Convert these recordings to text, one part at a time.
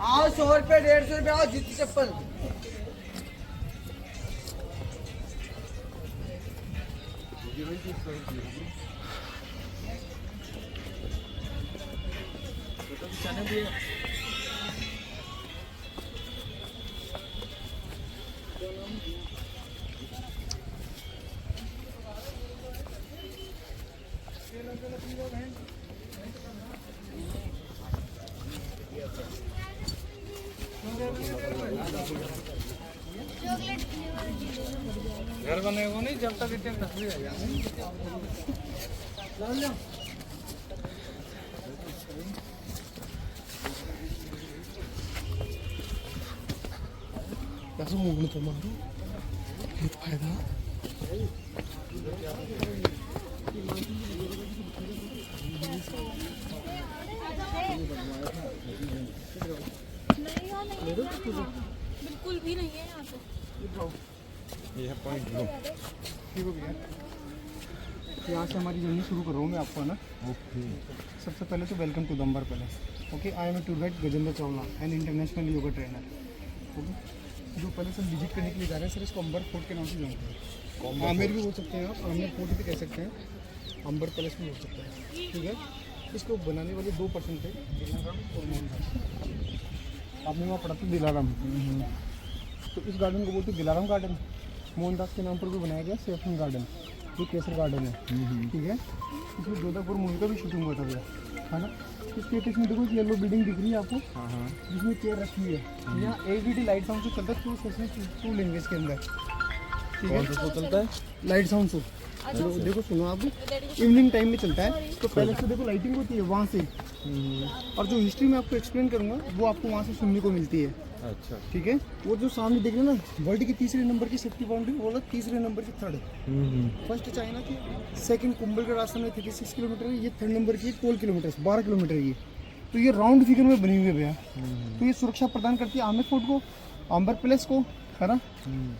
आओ 100 रुपये 150 रुपये आओ जूती चप्पल। घर बने वो नहीं जब तक इतने तस्वीर आ जाए कैसे मूवमेंट तो मारो ये फायदा बिल्कुल भी नहीं है यहाँ पे। ये है पॉइंट लो ठीक हो गया। यहाँ से हमारी जर्नी शुरू कर रहा हूँ मैं आपको ना। ओके सबसे पहले तो welcome to Amber palace. Okay I am a tour guide Gajendra Chawla and international yoga trainer. Okay जो पैलेस हम विजिट करने के लिए जा रहे हैं सर इसको अंबर फोर्ट के नाम से जानते हैं। आमेर भी बोल सकते हैं आप, आमेर फोर्ट भी कह सकते हैं, अंबर पैलेस भी बोल सकते हैं। ठीक है इसको बनाने वाले 2 पर्सन थे दिलाराम और मोहनदास। आपने वहाँ पढ़ा था दिलाराम। तो इस गार्डन को बोलते हैं दिलाराम गार्डन। मोहनदास के नाम पर भी बनाया गया सैफरन गार्डन जो केसर गार्डन है। ठीक है इसमें जोधापुर मूवी का भी शूटिंग हुआ था भैया है ना। इस पेटिस में देखो येलो बिल्डिंग दिख रही है आपको जिसमें चेयर रखी है। यहाँ एलईडी लाइट साउंड शो चलता है 2 सेशन 2 लैंग्वेज के अंदर। ठीक है चलता है लाइट साउंड शो। देखो सुनो आप इवनिंग टाइम में चलता है। तो पहले से देखो लाइटिंग होती है वहाँ से और जो हिस्ट्री में आपको एक्सप्लेन करूँगा वो आपको वहाँ से सुनने को मिलती है। अच्छा ठीक है वो जो सामने देख रहे हैं ना वर्ल्ड की 3रे नंबर की सेफ्टी बाउंड्री वो 3रे नंबर की 3rd। फर्स्ट चाइना की, सेकंड कुंभल का रास्ता में 36 किलोमीटर है, ये 3rd नंबर की 12 किलोमीटर 12 किलोमीटर ये। तो ये राउंड फिगर में बनी हुई है भैया। तो ये सुरक्षा प्रदान करती है आमेर फोर्ट को, अंबर पैलेस को है ना।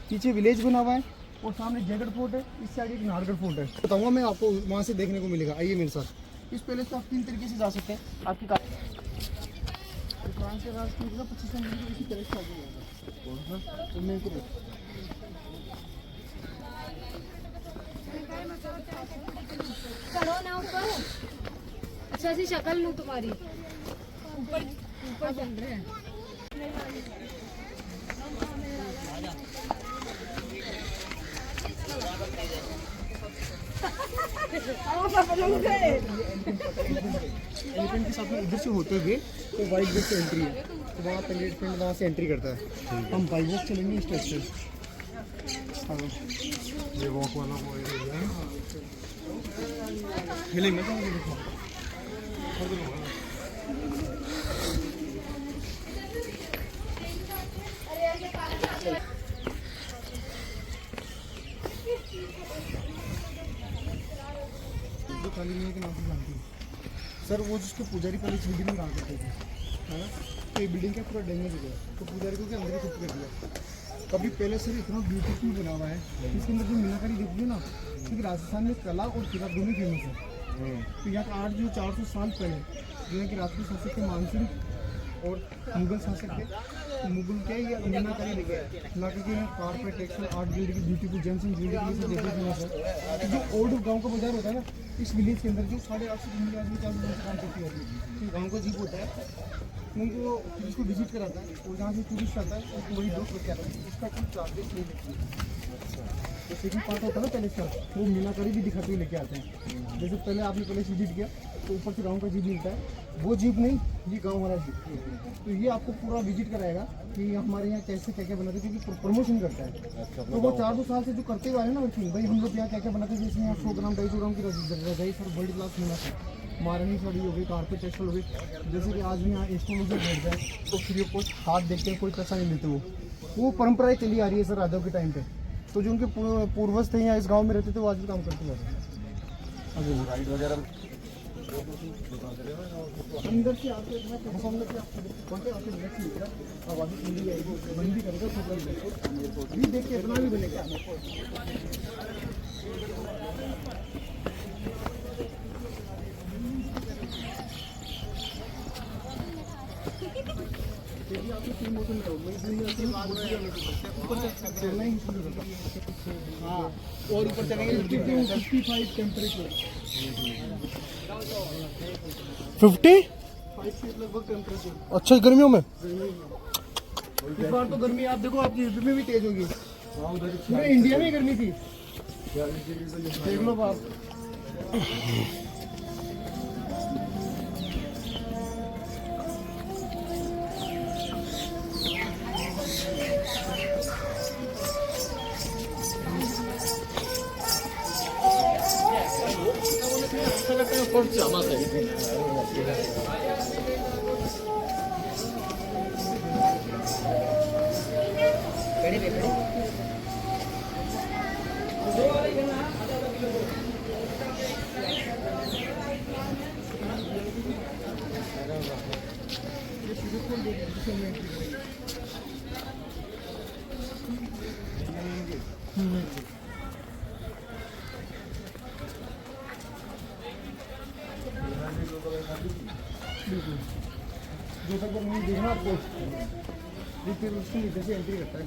पीछे विलेज बना हुआ है और सामने जयगढ़ फोर्ट है, इस साइड एक नाहरगढ़ फोर्ट है। बताऊंगा मैं आपको वहाँ से देखने को मिलेगा। आइए मेरे साथ। इस पैलेस से आप 3 तरीके से जा सकते हैं। आपकी फ्रांस के राष्ट्र 25 नंबर इसी तरह से आगे जाएगा। चढ़ो ना ऊपर। अच्छा सी शक्ल लूँ तुम्हारी। ऊपर ऊपर चल रहे हैं। एलिफेंट के साथ में इधर से होते हुए तो वाइट गेट से एंट्री है। तो वहाँ पे एलिफेंट वहाँ से एंट्री करता है। हम बाई वॉक चलेंगे स्टेज से। ये वॉक वाला वो एरिया है। हिलेंगे तो देखो काली मैया के नाम से जानती हूँ सर। वो जिसको पुजारी पहले इस बिल्डिंग में काम करते थे है ना। तो ये बिल्डिंग क्या पूरा डैमेज हो गया तो पुजारी को क्या अंदर ही शिफ्ट कर दिया। कभी पहले से इतना ब्यूटीफुल बना हुआ है। इसके अंदर जो मीनाकारी देखिए ना क्योंकि राजस्थान में कला और किला दोनों फेमस है। तो यहाँ का 400 साल पहले जो है कि राजपूत शासक के मानसिंह और मुगल शासक थे। तो मुगल क्या ये मीनाकारी लेके आए ला के यहाँ carpet textile art jewellery beautiful James and jewellery से देखिए फेमस है। जो ओल्ड गाँव का बाजार होता है ना इस विलेज के अंदर जो 850 से 40 आदमी काम करती है। तो गाँव का जीप होता है उनको जिसको विजिट कराता है और जहाँ से टूरिस्ट आता है उसको वही दोस्त लेके आता है। इसका कुछ चार्जेस नहीं लगती है। तो सेकंड पार्ट होता है ना पैलेस का वो मीनाकारी भी दिखाते हुए लेके आते हैं। जैसे पहले आपने पैलेस विजिट किया तो ऊपर से गाँव का जीप मिलता है। वो जीप नहीं ये गाँव वाला जीप। तो ये आपको पूरा विजिट कराएगा कि हमारे यहाँ कैसे क्या क्या बनाते हैं क्योंकि प्रमोशन करता है। तो वो 400 साल से जो करते हुए आए ना भाई हम लोग यहाँ क्या क्या बनाते हैं। जैसे यहाँ 100 ग्राम 250 ग्राम की रजाई सर वर्ल्ड क्लास फेमस है। महारानी साड़ी हो गई, कारपेट टेक्सटाइल हो गई। जैसे कि आज भी यहाँ एस्ट्रोलॉजर बैठ जाए तो फ्री ऑफ कॉस्ट हाथ देखते हैं, कोई पैसा नहीं लेते। वो परंपराएं चली आ रही है सर राजाओं के टाइम पे। तो जो उनके पूर्वज थे यहाँ इस गांव में रहते थे वो आज भी काम करते हैं। राइड वगैरह अंदर से आपको अंदर से आवाज़ सुन ली जाएगी बंद भी करेगा भी देख के इतना भी बनेगा। हाँ, और ऊपर चलेंगे 55 टेम्परेचर 50? लगभग टेम्परेचर। अच्छा गर्मियों में इस बार तो गर्मी आप देखो, आपकी यूपी में भी तेज होगी। पूरे इंडिया में गर्मी थी, देख लो आप। जो तक गर्मी देखना आपको, फिर उसके नीचे से एंट्री करता है।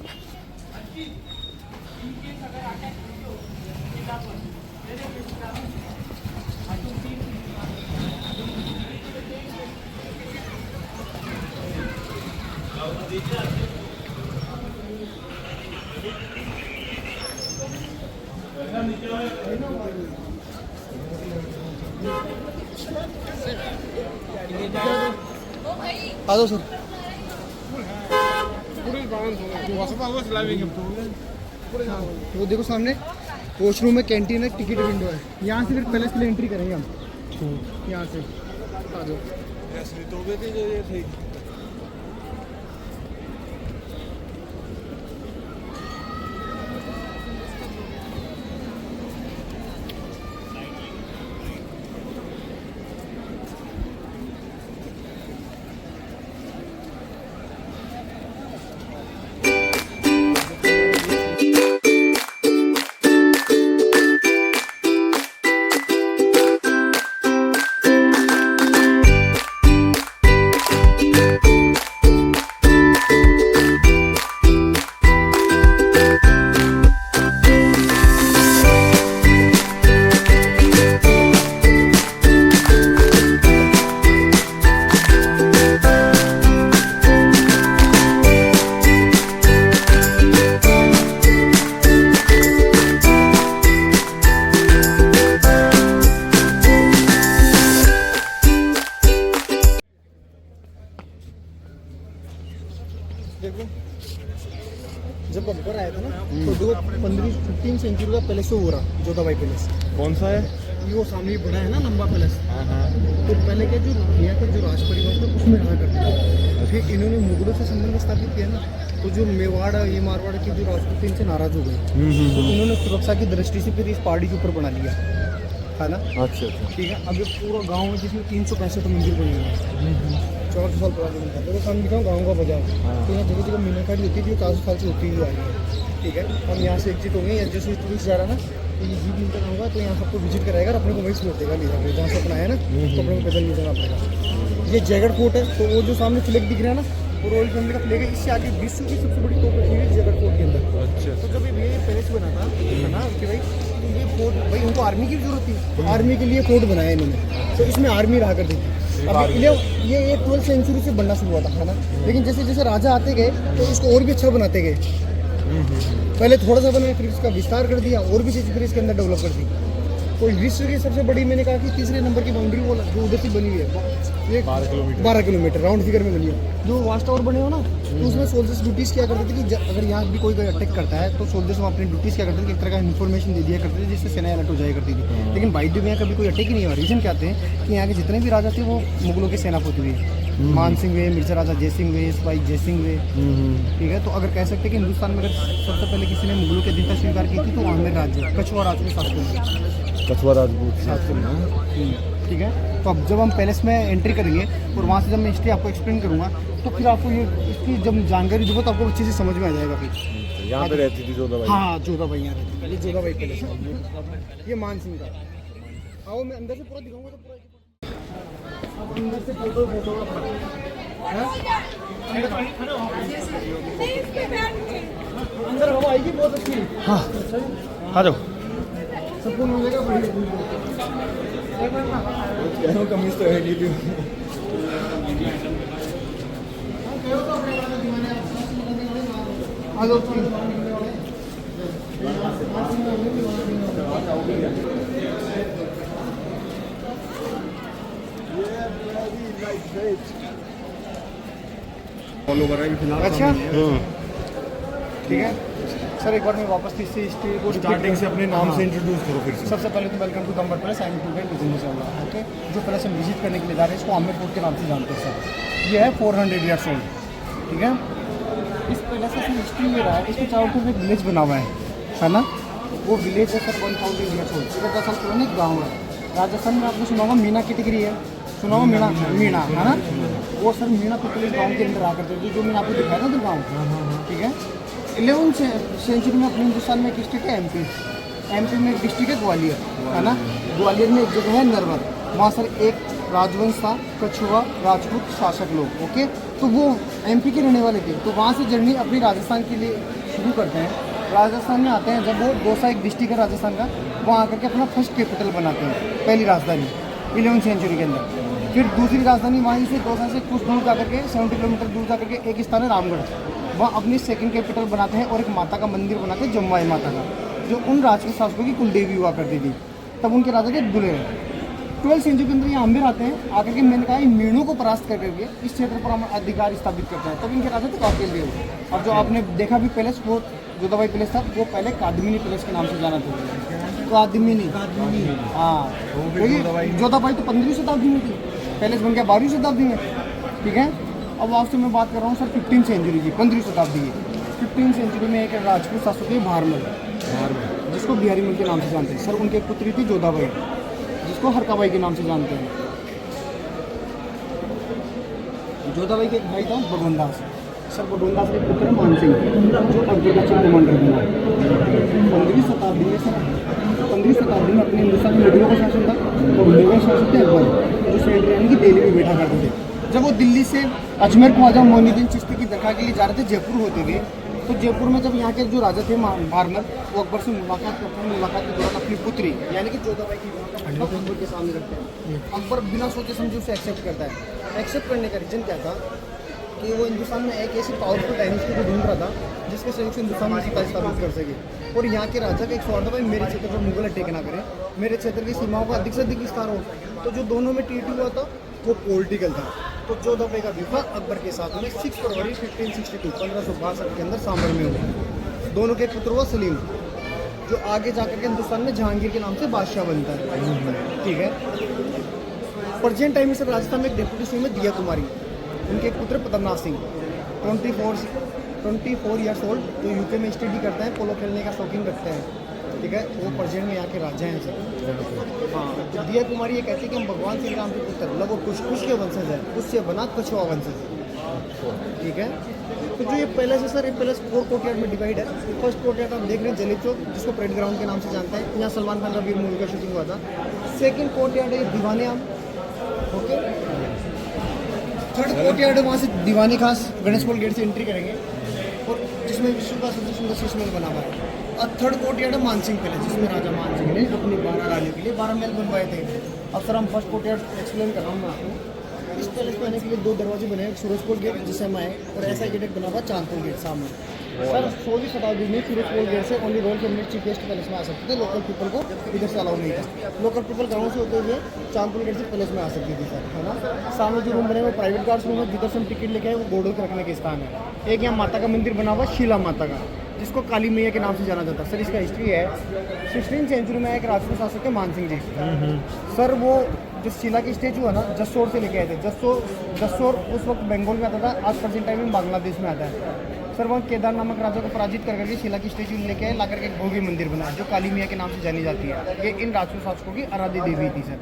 आ जाओ सर। वो देखो सामने वॉशरूम में, कैंटीन है, टिकट विंडो है। यहाँ से फिर पैलेस के लिए एंट्री करेंगे हम, यहाँ से। आ जाओ। देखो जब अकबर आया था ना, तो जो 15 सेंचुरी का पैलेस हो रहा, जोधाबाई पैलेस। कौन सा है? ये वो सामने ही बड़ा है ना, लंबा पैलेस। तो पहले क्या, जो यहाँ का जो राज परिवार था उसमें रहा करते थे। फिर इन्होंने मुगलों से संबंध स्थापित किया ना, तो जो मेवाड़, ये मारवाड़ के जो राजपूत थे, इनसे नाराज हो गए। तो इन्होंने सुरक्षा की दृष्टि से फिर इस पहाड़ी के ऊपर बना लिया है ना। अच्छा ठीक है। अब ये पूरा गाँव है जिसमें 365 मंदिर बने हुए हैं। 400 साल पुराना मंदिर। देखो सामने दिखाऊँ गाँव का बाजार। तो यहाँ जगह जगह मीनाकारी होती थी, जो 400 साल से होती हुई आई है। ठीक है। हम यहाँ से एग्जिट होंगे, या जैसे टूरिस्ट जा रहा है ना, तो ये जीप मिलकर आऊँगा, तो यहाँ सबको विजिट कराएगा, अपने को वहीं से लौटेगा ले जाकर, जहाँ से अपना है ना, तो अपने को पैदल ले जाना पड़ेगा। ये जयगढ़ फोर्ट है, तो वो जो सामने फ्लैग दिख रहा है ना, वो रॉयल फैमिली का फ्लैग है। इससे आगे विश्व की सबसे बड़ी तोप रखी हुई है जयगढ़ फोर्ट के अंदर। अच्छा। तो जब ये पैलेस बना था है ना कि भाई, तो ये फोर्ट भाई उनको आर्मी की जरूरत थी, तो आर्मी के लिए फोर्ट बनाया इन्होंने। तो इसमें आर्मी रहा करती थी। अब ये 12वीं सेंचुरी से बनना शुरू हुआ था, है ना। लेकिन जैसे जैसे राजा आते गए, तो इसको और भी अच्छा बनाते गए। पहले थोड़ा सा बनाया, फिर इसका विस्तार कर दिया, और भी चीज़ फिर इसके अंदर डेवलप कर दी। तो विश्व की सबसे बड़ी, मैंने कहा कि तीसरे नंबर की बाउंड्री वो जो उधर से बनी हुई है, 12 किलोमीटर राउंड फिगर में बनी है। जो वाच टावर बने हो ना, तो उसमें सोल्जर्स ड्यूटीज़ क्या करते थे कि अगर यहाँ भी कोई अटैक करता है, तो सोल्जर्स वहाँ अपनी ड्यूटीज़ क्या करते थे कि एक तरह का इन्फॉर्मेशन दे दिया करते थे, जिससे सेना अलर्ट हो जाया करती थी। लेकिन बाई द वे यहाँ कभी कोई अटैक ही नहीं हुआ। रीज़न क्या थे कि यहाँ के जितने भी राजा थे वो मुगलों के सेनापति हुए। मान सिंह हुए, मिर्जा राजा जय सिंह हुए, सिपाही जय सिंह हुए। ठीक है। तो अगर कह सकते हैं कि हिंदुस्तान में अगर सबसे पहले किसी ने मुगलों की अधीनता स्वीकार की थी, तो आमेर राज्य कछुआ राज के शासक, कछुआ राजपूत शासक। ठीक है। तो अब जब हम पैलेस में एंट्री करेंगे, और वहाँ से जब मैं हिस्ट्री आपको एक्सप्लेन करूँगा, तो फिर आपको ये इसकी जब जानकारी दूँगा, तो आपको अच्छे से समझ में आ जाएगा। फिर यहाँ पे रहती थी जोधाबाई। हाँ, जोधाबाई यहाँ रहती थी। ये जोधाबाई पैलेस है, ये मान सिंह का। आओ मैं अंदर से पूरा दिखाऊंगा, तो पूरा अब अंदर से फोटो अंदर हवा आएगी बहुत अच्छी। हाँ आ जाओ। सुकून मिलेगा बढ़िया। कमीज तो है नहीं। आ जाओ। फॉलो कर रहा है फिलहाल। अच्छा ठीक है सर, एक बार मैं वापस तीसरी हिस्ट्री को स्टार्टिंग से अपने नाम से इंट्रोड्यूस करो फिर से। सबसे पहले तो वेलकम टू दम्बर place, I am to get इंशाल्लाह। ओके, जो प्लेस हम विजिट करने के लिए जा रहे हैं इसको आमिर फोर्ट के नाम से जानते हैं सर। ये है 400 ईयर्स ओल्ड। ठीक है, इस पैलेस का हिस्ट्री ये रहा है, इसके चारों तरफ एक विलेज बना हुआ है ना। वो विलेज है सर 1000 ईयर्स ओल्ड। 10 साल पुराना एक गाँव है राजस्थान में। आपने सुना होगा मीना कैटेगरी है, सुना होगा मीना मीना है ना। वो सर मीना पीपल इस गाँव के अंदर आ करते थे, जो मैंने आपको दिखाया ना तो गाँव। ठीक है, 11वीं सेंचुरी में अपने हिंदुस्तान में एक स्टेट है एमपी में एक डिस्ट्रिक्ट है ग्वालियर, है ना। ग्वालियर में एक जगह है नरवर, वहाँ सर एक राजवंश था, कछुआ राजपूत शासक लोग। ओके, तो वो एमपी के रहने वाले थे, तो वहाँ से जर्नी अपनी राजस्थान के लिए शुरू करते हैं। राजस्थान में आते हैं, जब वो दौसा एक डिस्ट्रिक्ट है राजस्थान का, वहाँ आकर के अपना फर्स्ट कैपिटल बनाते हैं, पहली राजधानी 11वीं सेंचुरी के अंदर। फिर दूसरी राजधानी वहीं से दौसा से कुछ दूर जाकर के 70 किलोमीटर दूर जाकर के एक स्थान है रामगढ़, वहाँ अपनी सेकंड कैपिटल बनाते हैं और एक माता का मंदिर बनाते हैं, जम्बाई माता का, जो उन राजपूत शासकों की कुलदेवी हुआ करती थी, तब उनके राजा के दुल्हे हैं। 12वीं सेंचुरी के अंदर ये आम्बेर आते हैं, आकर के मैंने कहा मीणों को परास्त कर करके इस क्षेत्र पर हम अधिकार स्थापित करते हैं, तब इनके राजा थे काकेल देव। अब जो आपने देखा भी पैलेस, वो जोधाबाई पैलेस था, वो पहले कादमिनी पैलेस के नाम से जाना था। कादमिनी, हाँ, क्योंकि जोधाबाई तो 15वीं शताब्दी में थी, पैलेस बन गया 12वीं शताब्दी में। ठीक है, अब आपसे मैं बात कर रहा हूँ सर 15वीं सेंचुरी की, 15वीं शताब्दी की। 15वीं सेंचुरी में एक राजपूत शासक थे भारमल, जिसको बिहारी मल के नाम से जानते हैं सर। उनकी एक पुत्री थी जोधाबाई, जिसको हरकाबाई के नाम से जानते हैं। जोधाबाई के एक भाई था भगवानदास सर। भगवानदास के पुत्र मानसिंह, जो अकबर का चीफ कमांडर बना। 15वीं शताब्दी में सर, 15वीं शताब्दी में अपने हिंदुस्तान में मुगलों का शासन था, और मुगल शासक थे अकबर, जो सेंट्रल यानी कि दिल्ली में बैठा करते थे। जब वो दिल्ली से अजमेर ख्वाजा मोइनुद्दीन चिश्ती की दरगाह के लिए जा रहे थे, जयपुर होते हुए, तो जयपुर में जब यहाँ के जो राजा थे भारमल, वो अकबर से मुलाकात करते हैं। मुलाकात के दौरान अपनी पुत्री यानी कि जोधाबाई की अकबर के सामने रखते हैं। अकबर बिना सोचे समझे उसे एक्सेप्ट करता है। एक्सेप्ट करने का रीजन क्या था कि वो हिंदुस्तान में एक ऐसी पावरफुल डायनेस्टी को ढूंढ रहा था जिसके सहयोग से हिंदुस्तान में सत्ता स्थापित कर सके। और यहाँ के राजा का एक स्वार्थ था, भाई मेरे क्षेत्र पर मुगल अटैक ना करें, मेरे क्षेत्र की सीमाओं का अधिक से अधिक विस्तार हो। तो जो दोनों में ट्रीटी हुआ था वो पॉलिटिकल था। तो जोधाबाई का विवाह अकबर के साथ में 6 फरवरी 1562 1562 के अंदर सांभर में हुआ। दोनों के पुत्र हुआ सलीम, जो आगे जाकर के हिंदुस्तान में जहांगीर के नाम से बादशाह बनता है। ठीक है, प्रेजेंट टाइम में सर राजस्थान में एक डिप्टी सीएम है दिया कुमारी, उनके एक पुत्र पद्मनाथ सिंह 24 ईयर्स ओल्ड, जो यूके में स्टडी करते हैं, पोलो खेलने का शौकीन रखते हैं। ठीक है, वो प्रेजेंट में यहाँ के राजा हैं सर। हाँ, तो दिया कुमारी ये कहती है कि हम भगवान श्री राम के पुत्र, मतलब वो कुछ के वंशज है, उससे बना कछुआ वंशज। ठीक है, तो जो ये पैलेस है सर, ये पैलेस 4 कोर्टयार्ड में डिवाइड है। फर्स्ट कोर्टयार्ड आप देख रहे हैं जलीब चौक, जिसको परेड ग्राउंड के नाम से जानते हैं, यहाँ सलमान खान का वीर मूवी का शूटिंग हुआ था। सेकेंड कोर्टयार्ड है दीवाने आम। ओके, थर्ड कोर्टयार्ड है, वहाँ से दीवाने खास गणेश पोल गेट से एंट्री करेंगे, और जिसमें विश्व का सबसे सुंदर शीश महल बना हुआ है। और थर्ड कोर्टयार्ड है मानसिंह पैलेस, जिसमें राजा मानसिंह ने अपनी 12 रानियों के लिए 12 महल बनवाए थे। अब सर हम फर्स्ट कोर्टयार्ड एक्सप्लेन कर रहा हूँ मैं आपको। इस पैलेस में आने के लिए 2 दरवाजे बने हैं, सूरजपुर गेट जिससे हम आए, और ऐसा गेट बना हुआ चांदपुर गेट सामने। सर 16वीं शताब्दी में सूरजपुर गेट से only royal family chief guest palace में आ सकते थे, लोकल पीपल को इधर से अलाउ नहीं था। लोकल पीपल गाँव से होते हुए चांदपुर गेट से पैलेस में आ सकती थी सर, है ना। सामने जो रूम बने वो प्राइवेट कार्स रूम है, जिधर से हम टिकट लेके आए वो घोड़ों के रखने के स्थान है। एक यहाँ माता का मंदिर बना हुआ शीला माता का, जिसको काली मैया के नाम से जाना जाता है। सर इसका हिस्ट्री है 16वीं सेंचुरी में एक राजपूत शासक थे मानसिंह जी। सर वो जो शीला की स्टेचू है ना, जसोर से लेके आए थे। जसोर उस वक्त बंगाल में आता था, आज प्रेजेंट टाइम में बांग्लादेश में आता है। सर वहाँ केदार नामक राजा को पराजित कर करके शीला की स्टेचू लेके आए, ला करके एक भव्य मंदिर बनाया, जो काली मैया के नाम से जानी जाती है। ये इन राजपूत शासकों की आराध्य देवी थी सर।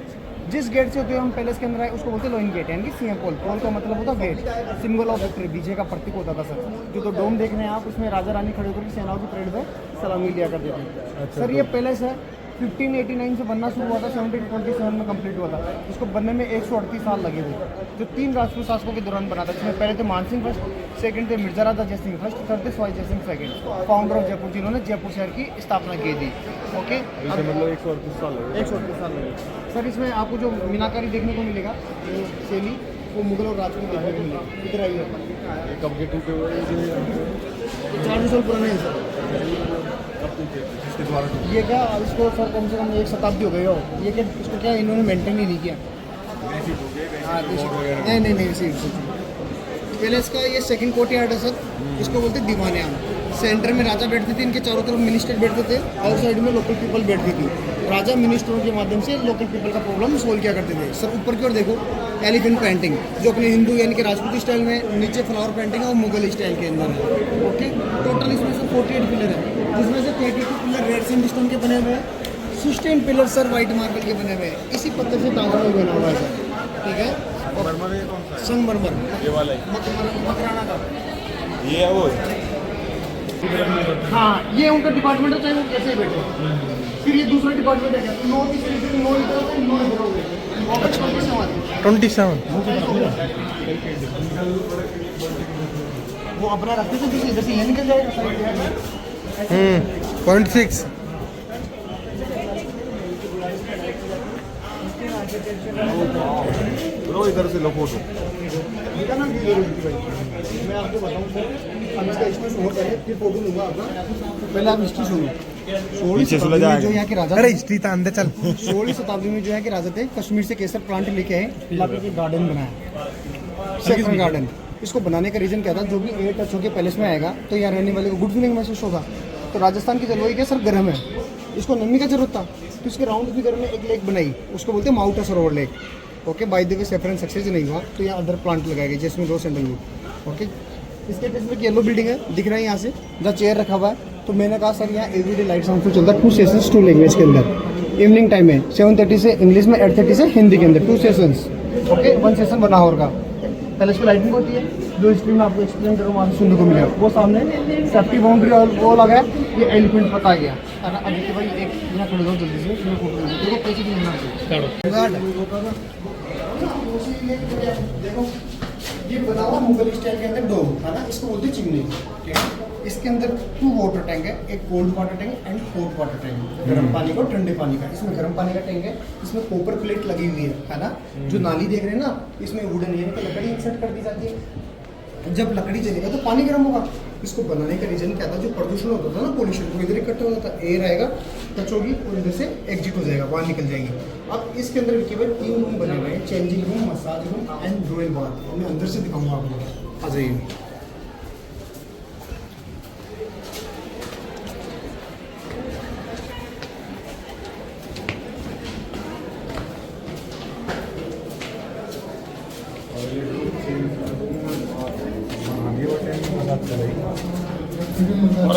जिस गेट से होते हुए हम पैलेस के अंदर आए उसको बोलते लोइन गेट, यानी कि सिंह पोल। पोल का मतलब होता गेट, सिंबल ऑफ विक्ट्री, विजय का प्रतीक होता था सर। जो तो डोम देख रहे हैं आप, उसमें राजा रानी खड़े होकर सेनाओं की परेड में सलामी लिया करते थे। सर ये पैलेस है 1589 से बनना शुरू हुआ था, 1727 में कंप्लीट हुआ था। इसको बनने में 138 साल लगे थे, जो 3 राजपूत शासकों के दौरान बना था, जिसमें पहले थे मानसिंह फर्स्ट, सेकंड थे मिर्जा राजा जयसिंह फर्स्ट, थर्ड थे Sawai Jaisingh second, founder of Jaipur, जिन्होंने जयपुर शहर की स्थापना की थी। ओके, मतलब 138 साल लगे। 138 साल लगे सर। इसमें आपको जो मीनाकारी देखने को मिलेगा, वो शैली वो मुगल और राजपूत देखने को मिलेगा। इधर आइए अपन, ये कब के टूटे हुए हैं? 400 साल पुराने हैं सर। इसके द्वारा टूटे? ये क्या इसको सर कम से कम 1 शताब्दी हो गई हो, ये क्या इसको क्या इन्होंने मेंटेन ही नहीं किया। हाँ नहीं पहले इसका ये सेकंड कोर्टयार्ड है सर, इसको बोलते हैं दीवाने आम। सेंटर में राजा बैठते थे, इनके चारों तरफ मिनिस्टर बैठते थे, और साइड में लोकल पीपल बैठती थी। राजा मिनिस्टरों के माध्यम से लोकल पीपल का प्रॉब्लम सोल्व किया करते थे। सर ऊपर की ओर देखो, एलिफेंट पेंटिंग जो अपने हिंदू यानी कि राजपूती स्टाइल में, नीचे फ्लावर पेंटिंग है वो मुगल स्टाइल के अंदर है। ओके, टोटल इसमें से 48 पिलर है, जिसमें से 32 पिलर रेड सैंडस्टोन के बने हुए हैं, 16 पिलर सर वाइट मार्बल के बने हुए हैं। इसी पत्थर से ताजमहल बना हुआ है सर, ठीक है। मरमर है कौन सा? संगमरमर, ये वाला है, मकराना का। ये है वो है। हाँ, ये उनका डिपार्टमेंट है, चाहे वो कैसे ही बैठे। फिर ये दूसरा डिपार्टमेंट है, 9 इधर 9 इधर हो गए। 27 वो अपना रखते थे, इधर से ये निकल जाएगा। 0.6 ब्रो, इधर से लो फोटो। मैं आपको बताऊँ सर, हम इसका हिस्ट्री सुनो पहले, फिर फोटो लूँगा आपका। पहले आप हिस्ट्री सुनो। 16वीं शताब्दी में जो यहाँ के राजा, अरे हिस्ट्री तो अंदर चल। 16वीं शताब्दी में जो यहाँ के राजा थे, कश्मीर से केसर प्लांट लेके आए, इलाके के गार्डन बनाया, सेक्रेट गार्डन। इसको बनाने का रीज़न क्या था, जो भी एयर टच होकर पैलेस में आएगा तो यहाँ रहने वाले को गुड फीलिंग महसूस होगा। तो राजस्थान की जलवायु क्या सर, गर्म है, इसको नमी का जरूरत था, तो इसके राउंड फिगर में एक लेक बनाई, उसको बोलते हैं mount Sarovar lake. Okay, by the way saffron success नहीं हुआ, तो यहाँ अदर प्लांट लगाए गए, जैसमिन रोज सैंडलवुड। ओके, इसके बेस में येलो बिल्डिंग है, दिख रहा है यहाँ से, जहाँ चेयर रखा हुआ है। तो मैंने कहा सर यहाँ एवरीडे लाइट साउंड चलता है, 2 सेशंस 2 लैंग्वेज के अंदर। इवनिंग टाइम में 7:30 से इंग्लिश में, 8:30 से हिंदी के अंदर, 2 सेशंस। ओके, 1 सेशन बनाहौर का। पहले इसकी लाइटिंग होती है, जो स्क्रीन में आपको एक्सप्लेन करूँ वहाँ से सुनने को मिलेगा। वो सामने सेफ्टी बाउंड्री और वो लगा है, ये एलिफेंट पता गया है ना। अभी भाई एक यहाँ खड़े हो जल्दी से, मैं फोटो देखो कैसे देखो, ये बना हुआ मुगल स्टाइल के अंदर डोम है ना, इसको बोलते हैं चिमनी। ठीक है, इसके अंदर 2 वाटर टैंक है, एक cold water tank and hot water tank, गर्म पानी का और ठंडे पानी का। इसमें गर्म पानी का टैंक है, इसमें कॉपर प्लेट लगी हुई है ना। जो नाली देख रहे हैं ना, इसमें वुडन यानी कि लकड़ी इंसर्ट कर दी जाती है। जब लकड़ी जलेगा तो पानी गर्म होगा। इसको बनाने का रीजन क्या था, जो प्रदूषण होता था ना, पोल्यूशन, वो इधर इकट्ठा होता था, एयर आएगा, टच होगी और इधर से एग्जिट हो जाएगा, बाहर निकल जाएगी। अब इसके अंदर केवल 3 रूम बने हुए हैं, changing room, massage room and royal bath. मैं अंदर से दिखाऊंगा आपको, आ जाइए।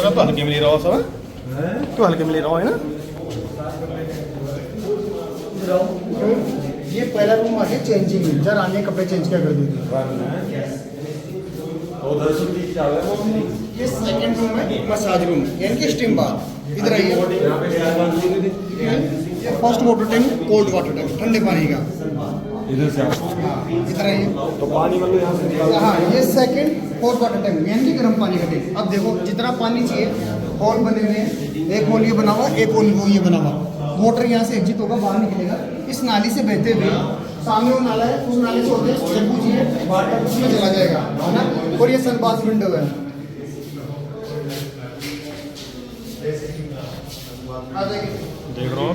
तो हल्के मिली रहो सब, तो हल्के मिली रहो है ना। ये पहला रूम आ गया चेंजिंग रूम, जहाँ रानी कपड़े चेंज क्या कर देती है। ये सेकंड रूम है, मसाज रूम यानी कि स्टीम बाथ। इधर आइए, ये first water tank, cold water tank, ठंडे पानी का। इधर से इधर आइए, तो पानी मतलब यहाँ से। हाँ, ये सेकंड हॉट वाटर टैंक यानी कि गर्म पानी का टैंक। अब देखो जितना पानी चाहिए, हॉल बने हुए हैं, एक हॉल ये बना हुआ, एक हॉल वो ये बना हुआ। वाटर यहाँ से एग्जिट होगा, बाहर निकलेगा, इस नाली से बहते हुए सामने वो नाला है, उस नाले से होते जकूजी है, वाटर उसमें चला जाएगा है ना। और ये सनबाथ विंडो है, आ जाएगी, देख रहा हूँ।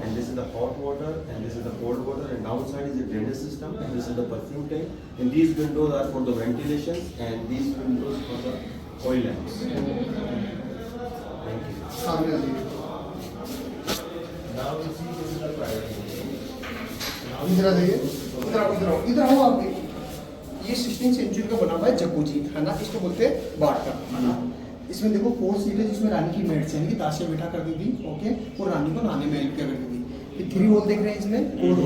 And this is the hot water and this is the cold water, and outside is the drainage system, and this is the perfume tank, and these windows are for the ventilation and these windows for the oil lamps. Thank you. सामने आ जाइए। Now you see this is the private area. इधर आ जाइए, इधर आओ, इधर आओ, इधर आओ आप। ये 16th सेंचुरी का बना हुआ है जकूजी है ना, इसको बोलते हैं बाट का है ना। इसमें देखो 4 सीट है, जिसमें रानी की मेड्स यानी कि दासियाँ बैठा करती थी। ओके, और रानी को नहाने में हेल्प किया करती थी। ये 3 होल देख रहे हैं इसमें, cold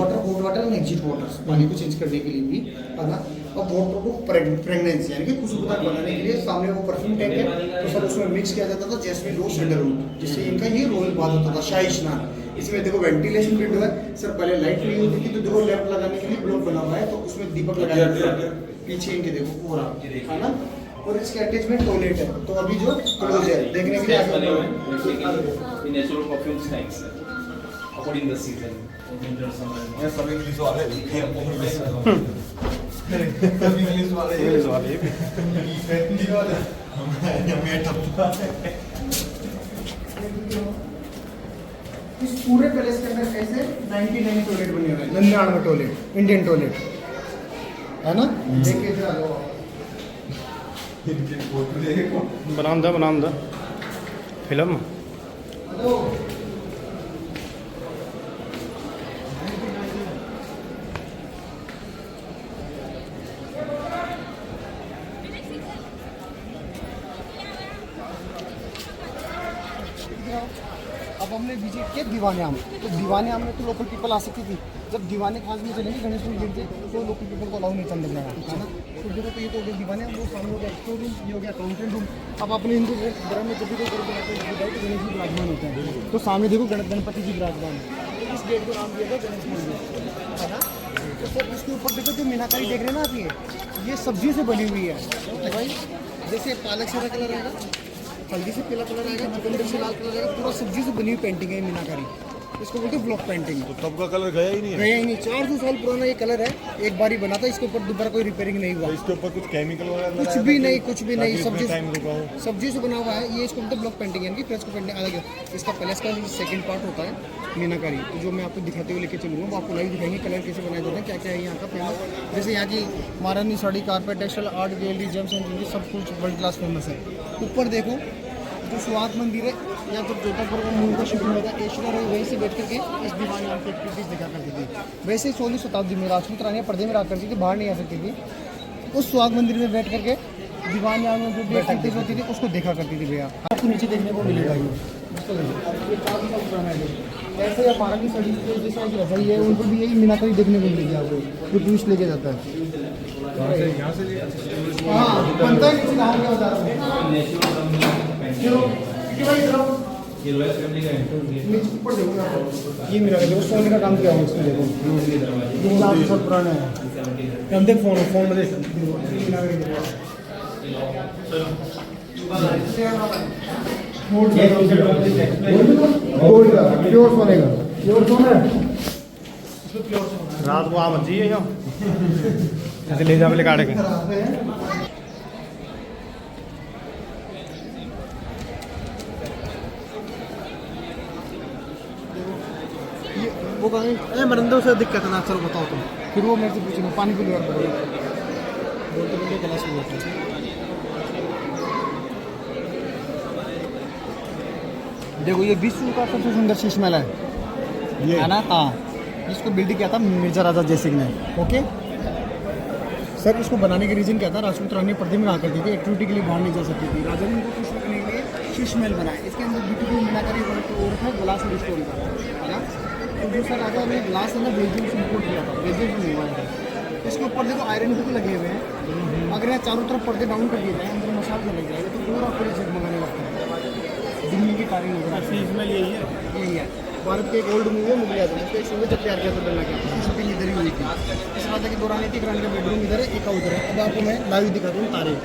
water and exit water, पानी को चेंज करने के लिए भी है ना। और वाटर को फ्रेगनेंस यानी कि खुशबूदार बनाने के लिए सामने वो परफ्यूम टैंक है, तो सर उसमें मिक्स किया जाता था जैस्मिन रोज सैंडलवुड, जिससे इनका ये रोयल बाथ होता था, शाही स्नान। इसमें देखो वेंटिलेशन विंडो है सर, पहले लाइट नहीं होती थी तो देखो लैंप लगाने के लिए ब्लॉक बना हुआ है, तो उसमें दीपक लगाया जाता है। पीछे इनके देखो पूरा है ना, और इसके अटैचमेंट टॉयलेट है, तो अभी जो क्लोज है देखने के लिए आगे natural perfume stacks according the season. Winter, summer. ये सब इंग्लिश वाले लिखे हैं, इंग्लिश वाले हिंदी वाले इस पूरे पैलेस के अंदर ऐसे 99 टॉयलेट बने हुए हैं, 99 टॉयलेट, इंडियन टॉयलेट है ना। देखिए इधर आ जाओ आप। बनाम दा फिल्म हेलो अब हमने विजिट किया दीवाने आम, तो दीवाने आम में तो लोकल पीपल आ सकती थी, जब दीवाने खास में चलेंगे गणेश में गिरते तो लोकल पीपल को अलाउ नहीं था अंदर जाना, है ना। तो देखो तो ये तो हो गया दीवाने, वो सामने हो गया स्टोर रूम, ये हो गया काउंटर रूम। अब अपने हिंदू धर्म में जब भी कोई गणेश जी विराजमान होते हैं, तो सामने देखो गणपति जी विराजमान है, इस गेट को नाम दिया गया गणेश मंदिर, है ना। तो सर इसके ऊपर देखो जो मीनाकारी देख रहे हैं ना आप, ये सब्जी से बनी हुई है, तो भाई जैसे पालक से कलर आएगा, हल्दी से पीला कलर आएगा, चुकंदर से लाल कलर आएगा, पूरा सब्जी से बनी हुई पेंटिंग है मीनाकारी, इसको बोलते हैं ब्लॉक पेंटिंग। तो तब का कलर गया ही नहीं है, गया ही नहीं, 400 साल पुराना ये कलर है, एक बार ही बना था, इसके ऊपर दोबारा कोई रिपेयरिंग नहीं हुआ, इसके ऊपर कुछ केमिकल वगैरह कुछ भी नहीं, कुछ भी नहीं, टाइम रुका हो। सब्जी से बना हुआ है ये, इसको बोलते हैं ब्लॉक पेंटिंग, यानी कि फ्रेस्को पेंटिंग अलग है। इसका पैलेस का सेकंड पार्ट होता है मीनाकारी, तो जो मैं आपको दिखाते हुए लेके चलूँगा, वो आपको लाइव दिखाएंगे कलर कैसे बनाए जाते हैं, क्या क्या है यहाँ का फेमस। जैसे यहाँ की महारानी sari, carpet, textile, art gallery, James and jewellery, सब कुछ वर्ल्ड क्लास फेमस है। ऊपर देखो जो सुहाग मंदिर है, या तो जोधपुर को मूल का शूटिंग होता है, ऐश्वर्या राय वहीं से बैठ करके इस दीवान नाम की एक्टिविटीज देखा करती थी। वैसे 16वीं शताब्दी में राजपूत रानियाँ पर्दे में रहा करती थी, बाहर नहीं आ सकती थी, उस सुहाग मंदिर में बैठ करके दीवान में जो भी एक्टिविटीज होती थी उसको देखा करती थी। भैया आपको नीचे देखने को मिलेगा ये काफ़ी साल पुराना है, ऐसे हमारा की सड़ी जैसा कि रजाई है, उनको भी यही मीनाकारी देखने को मिलेगी आपको, जो टूरिस्ट लेके जाता है। हाँ बनता है नीचे गाँव के बता रहा हूँ, ऊपर देखो ये मेरा देखो सोने का काम किया हुआ इसमें, देखो 2000 साल पुराना है। हम देख फोन में देख गोल्ड का प्योर सोने का, प्योर सोना है, रात को आ मत जाइए यहाँ ऐसे ले जा काट के। वो कहेंगे अरे मरिंदों से दिक्कत है ना, चलो बताओ तुम, फिर वो मेरे से पूछेंगे पानी को लेकर बोलते बोलते गला शुरू होता है। देखो ये विश्व का सबसे सुंदर शीश महल है ये, है ना। हाँ इसको बिल्ड किया था मिर्जा राजा जयसिंह ने। ओके सर, इसको बनाने के रीज़न क्या था, राजपूत रानी पर्दे में रहा करती थी, एक्टिविटी के लिए बाहर नहीं जा सकती थी, राजा ने उनको खुश रखने के लिए शीश महल बनाया। इसके अंदर ब्यूटीफुल मीनाकारी वर्क और है, ग्लास और स्टोन का, है ना। तो दूसरा राजा ने ग्लास है ना बेल्जियम से इम्पोर्ट किया था, बेल्जियम से मंगवाया था। इसके ऊपर देखो आयरन भी लगे हुए हैं, अगर यहाँ चारों तरफ पर्दे डाउन कर दिए जाए, अंदर मसाज लग जाएगा तो पूरा पूरी जगमगाने लगता है, दिल्ली की तारीख नजर आती है। इसमें यही है भारत के एक ओल्ड मूवी है मुगल आजम, उसको एक सिंगर जब तैयार किया था बनना गया, उसकी शूटिंग इधर ही हुई थी। इस राजा के दौरान थी, रानी का बेडरूम इधर है, एक उधर है। अब आपको मैं लाइव दिखा दूँ तारे।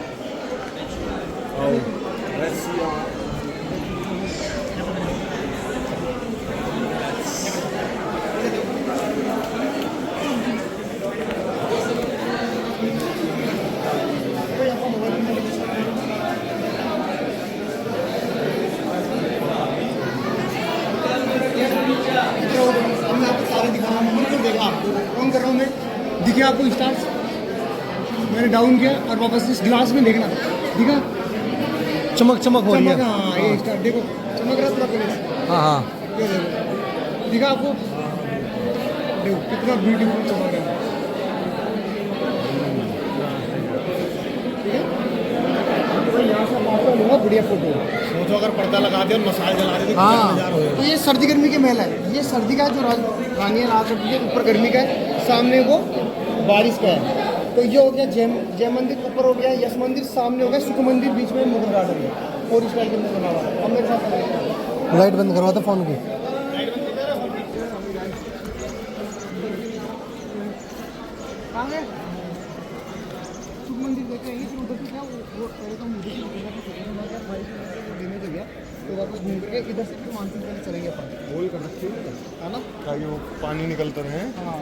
ऑन कर रहा हूँ मैं, दिखे आपको स्टार्स, मैंने डाउन किया और वापस इस ग्लास में देखना, दिखा चमक हो रही है। हाँ ये स्टार देखो चमक रहा पूरा प्लेस। हाँ ये देखो दिखा आपको, देखो कितना ब्यूटीफुल चमक रहा है। ठीक है भाई यहाँ से फोटो लूँगा, बढ़िया फोटो। सोचो अगर पर्दा लगा दे और मसाज जला दे तो हाँ, कितना नजारा होगा। तो ये सर्दी गर्मी के महल है। ये सर्दी का है जो रानी है रात के ऊपर गर्मी का है, सामने वो बारिश का है। तो ये हो गया जय मंदिर, ऊपर हो गया यश मंदिर, सामने हो गया सुख मंदिर, बीच में मुगल गार्डन है और स्टाइल के अंदर बना हुआ है। अब मेरे साथ लाइट बंद करवा दो फोन की। सुख मंदिर देख रहे हैं फिर उधर से क्या वो पहले तो मुझे डैमेज हो गया, तो वापस घूम करके इधर से फिर मानसून पहले चलेंगे अपन। वही कर रखते है ना, ताकि वो पानी निकलते रहे। हाँ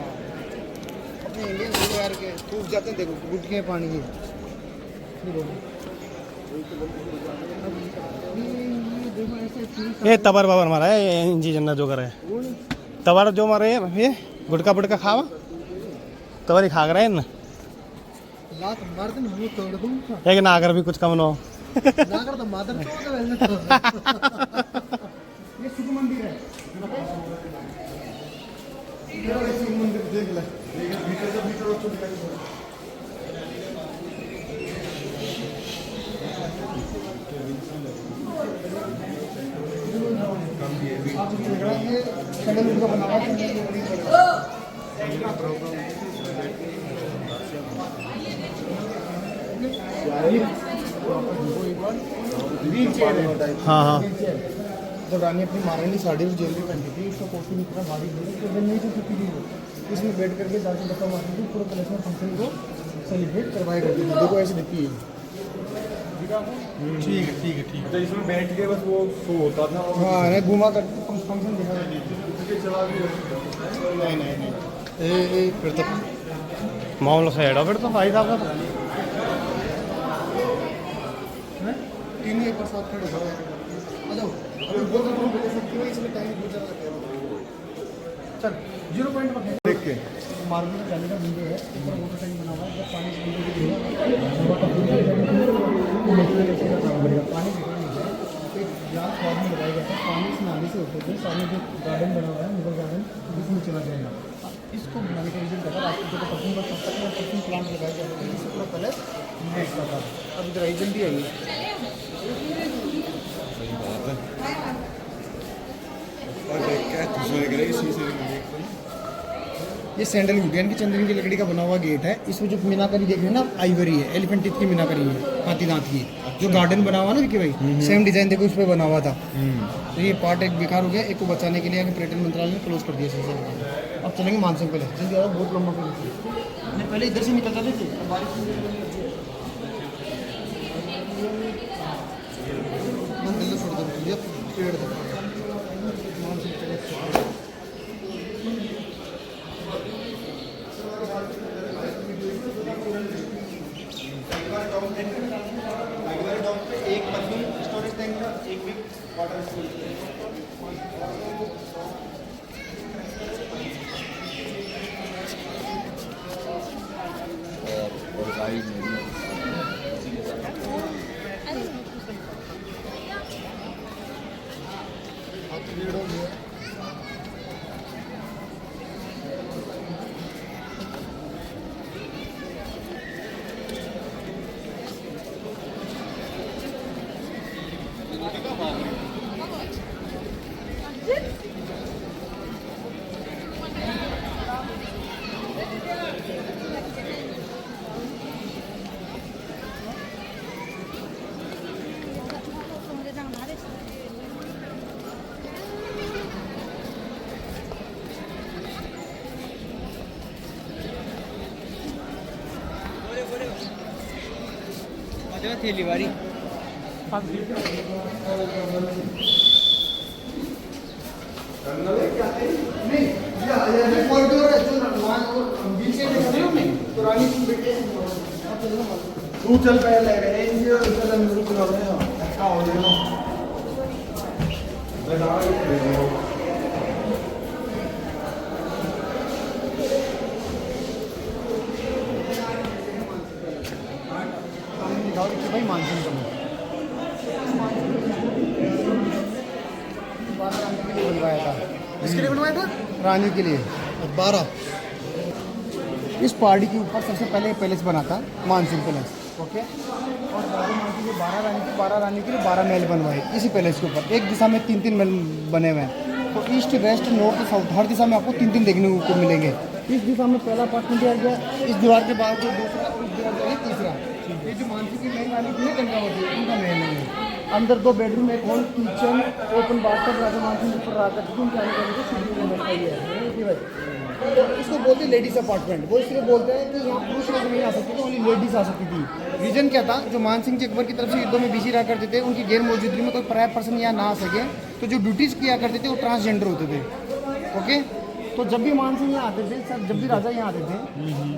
अपने इंडियन रोड यार के सूख जाते हैं, देखो घुट के पानी के। ये तबर बाबर मारा है, ये इंजी जन्ना जो करे तबर जो मारे ये गुटका बुटका खावा तबर ही खा रहे हैं ना। लात मार दे मुंह तोड़ दूं, एक नागर भी कुछ कम न हो। ना कर तो मादर चोद है वैसे तो। ये सुख मंदिर है, ये सुख मंदिर देख ले, भीतर से भीतर और दिखाई दे। ये सैंडलवुड का बना हुआ है। हाँ हाँ तो रानी अपनी महारानी साड़ी और ज्वेलरी पहनती थी, उसका कॉस्ट्यूम इतना भारी था कि जब नहीं चल सकती थी वो, इसमें बैठ करके जाके धक्का मारती थी, पूरे पैलेस में फंक्शन को सेलिब्रेट करवाया करती थी। देखो ऐसे दिखती है। ठीक है ठीक है ठीक है। तो इसमें बैठ के बस वो शो होता था। हाँ नहीं घुमा करके फंक्शन दिखा करती थी। नहीं नहीं नहीं फिर तो मामला सही है फिर तो भाई साहब का। तीन ही एक बार साथ खड़े हो गए। हेलो अभी बोल रहा हूँ बता सकती हो, इसमें टाइम बहुत ज़्यादा लगेगा। चल 0 पॉइंट पर देख के मार्बल का जाने का विंडो है, ऊपर मोटर टैंक बना हुआ है। जब पानी से विंडो की पानी एक ग्लास बाद में लगाया गया था, पानी से नाली से होते थे। सामने जो गार्डन बना हुआ है मुगल गार्डन, इसमें चला जाएगा। इसको बनाने का रीजन था राष्ट्रपति को परफ्यूम का तब तक परफ्यूम प्लांट लगाया गया था, जिससे पूरा पैलेस देखता था। अब इधर एजेंट भी आई है। ये सैंडलवुड यानी कि चंदन की लकड़ी का बना हुआ गेट है। इसमें जो मीनाकारी देख रहे हैं ना, आइवरी है, एलिफेंट टीथ की मीनाकारी है, हाथी दांत की। जो गार्डन बना हुआ ना विकी भाई, सेम डिजाइन देखो उस पर बना हुआ था। तो ये पार्ट एक बेकार हो गया, एक को बचाने के लिए पर्यटन मंत्रालय ने क्लोज कर दिया। अब चलेंगे मानसून पहले, जल्दी आ, बहुत लंबा पहले पहले इधर से निकल जाते थे, बारिश छोड़ दो पेड़ तक। एक परफ्यूम स्टोरेज टैंक का, एक भी वाटर थैली वाली तू चल पहले अच्छा हो जाएगा। भाई मानसून का बनवाया था, इसके लिए बनवाया था रानी के लिए 12। इस पहाड़ी के ऊपर सबसे पहले पैलेस बना था, मानसून पैलेस। ओके। और राजा मानसिंह के 12 रानी के लिए 12 महल बनवाए इसी पैलेस के ऊपर। एक दिशा में 3-3 महल बने हुए हैं। तो ईस्ट वेस्ट नॉर्थ साउथ हर दिशा में आपको 3-3 देखने को मिलेंगे। इस दिशा में पहला अपार्टमेंट दिया गया, इस दीवार के बाद जो दूसरा, उस दीवार के बाद तीसरा। ये जो मानसिंह की नई वाली थी गंगावती, उनका महल नहीं है। अंदर 2 बेडरूम, एक हॉल, किचन, ओपन बाथटब। राजा मानसिंह ऊपर राजा उनके आने का इसको बोलते हैं लेडीज अपार्टमेंट। वो इसलिए बोलते हैं कि यहाँ पुरुष लोग नहीं आ सकते थे, ओनली लेडीज आ सकती थी। रीजन क्या था, जो मानसिंह जी अकबर की तरफ से युद्धों में बिजी रहा करते थे, उनकी गैर मौजूदगी में कोई पराया पर्सन यहाँ ना आ सके, तो जो ड्यूटीज़ किया करते थे वो ट्रांसजेंडर होते थे। ओके। तो जब भी मानसिंह यहाँ आते थे सर, जब भी राजा यहाँ आते थे,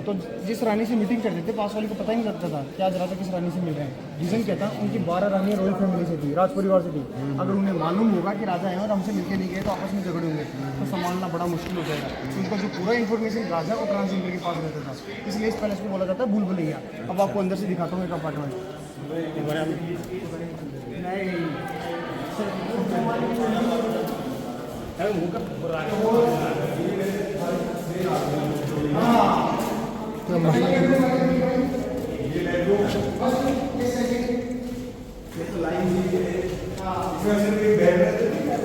तो जिस रानी से मीटिंग करते थे पास वाले को पता ही नहीं लगता था कि आज राजा किस रानी से मिल रहे हैं। रीज़न क्या था, उनकी 12 रानियाँ रॉयल फैमिली से थी, राज परिवार से थी। अगर उन्हें मालूम होगा कि राजा हैं और हमसे मिलके नहीं गए तो आपस में झगड़े होंगे, तो संभालना बड़ा मुश्किल हो जाएगा। तो उनका जो पूरा इन्फॉर्मेशन राजा और ट्रांसजेंडर के पास रहता था, इसलिए इस पैलेस को बोला जाता है भूल भुलैया। अब आपको अंदर से दिखाता हूँ एक अपार्टमेंट।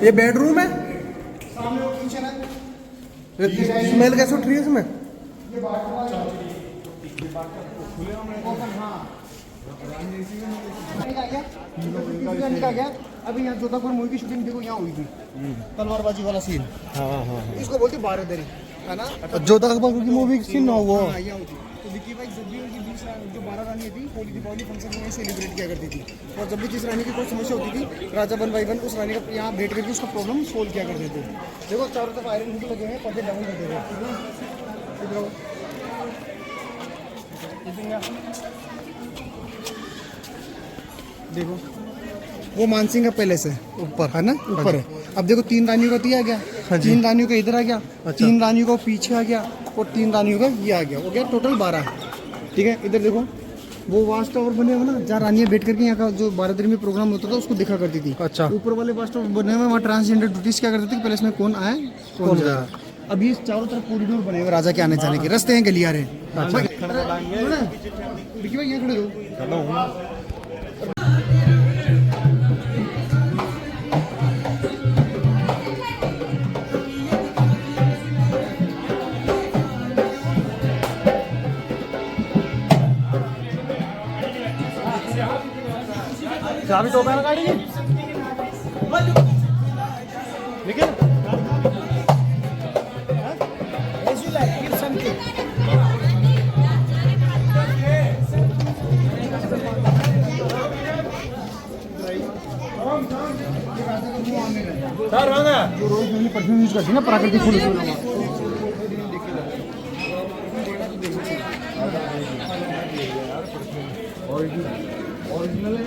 ये बेडरूम है, सामने वो किचन है। स्मेल कैसे उठ रही है इसमें? ये निकाल गया। अभी यहाँ जोधापुर मूवी की शूटिंग देखो, यहाँ हुई थी तलवारबाजी वाला सीन। इसको बोलते बारादरी, है ना। जोधापुर की मूवी सीन ना हुआ। हाँ, यहाँ होती। तो विक्की भाई जब भी उनकी 20 जो 12 रानी थी, होली दीपावली फंक्शन में सेलिब्रेट किया करती थी। और जब भी जिस रानी की कोई समस्या होती थी, राजा 1 by 1 उस रानी का यहाँ बैठ करके उसका प्रॉब्लम सोल्व किया करते थे। देखो चारों तरफ आयरन हुक लगे हैं, पर्दे डबल करते थे। देखो वो मानसिंह का पैलेस है ऊपर, है ना, ऊपर है। अब देखो 3 रानियों का दिया गया, 3 रानियों का इधर आ गया, 3 रानियों का पीछे आ गया, और 3 रानियों का ये आ गया। हो गया टोटल 12। ठीक है। इधर देखो वो वास्ट टावर बने हुए ना, जहाँ रानियाँ बैठ करके यहाँ का जो बारादरी में प्रोग्राम होता था उसको दिखा करती थी। अच्छा। ऊपर वाले वास्ट टावर बने हुए, वहाँ ट्रांसजेंडर ड्यूटीज क्या करते थे, पैलेस में कौन आए कौन जाए। अब ये चारों तरफ कॉरिडोर बने हुए राजा के आने जाने के, रास्ते हैं, गलियारे। विक्की भाई यहाँ खड़े हो। चाबी तो पहना गाड़ी की लेकिन जो रोज फैमिली परफ्यूम यूज करती है ना, प्राकृतिक फूल ओरिजिनल है।